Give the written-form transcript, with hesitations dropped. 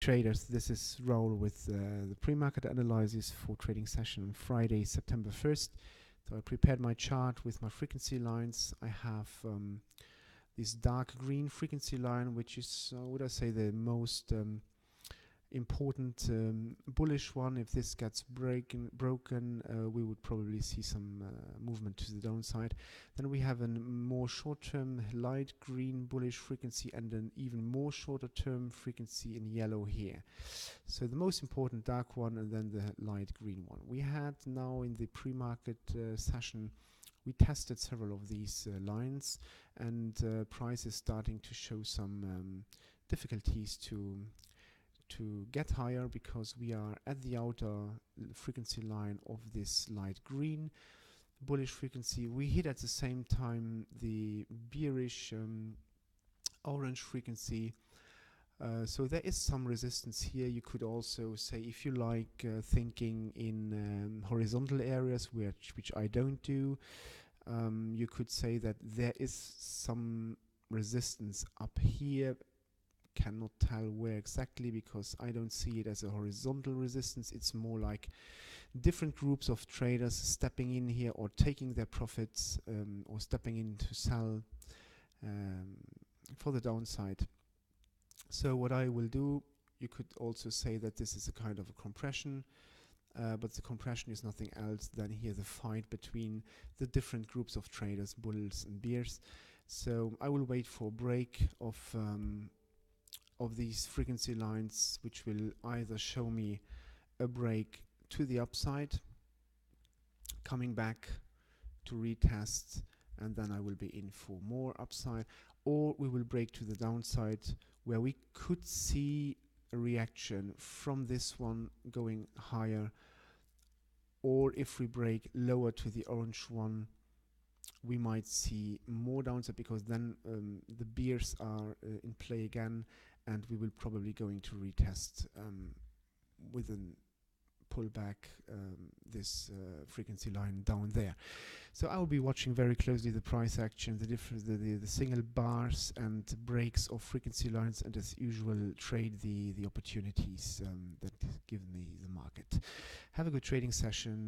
traders, this is Raoul with the pre-market analysis for trading session on Friday, September 1st. So I prepared my chart with my frequency lines. I have this dark green frequency line, which is, would I say, the most important bullish one. If this gets broken, we would probably see some movement to the downside. Then we have a more short-term light green bullish frequency and an even more shorter-term frequency in yellow here. So the most important dark one and then the light green one. We had now in the pre-market session, we tested several of these lines, and price is starting to show some difficulties to get higher, because we are at the outer frequency line of this light green bullish frequency. We hit at the same time the bearish orange frequency. So there is some resistance here. You could also say, if you like, thinking in horizontal areas, which I don't do, you could say that there is some resistance up here. Cannot tell where exactly, because I don't see it as a horizontal resistance. It's more like different groups of traders stepping in here or taking their profits, or stepping in to sell for the downside. So what I will do, you could also say that this is a kind of a compression, but the compression is nothing else than here the fight between the different groups of traders, bulls and bears. So I will wait for a break of these frequency lines, which will either show me a break to the upside, coming back to retest, and then I will be in for more upside, or we will break to the downside, where we could see a reaction from this one going higher, or if we break lower to the orange one, we might see more downside, because then the bears are in play again, and we will probably going to retest with a pullback this frequency line down there. So I will be watching very closely the price action, the single bars and breaks of frequency lines, and as usual trade the opportunities that give me the market. Have a good trading session.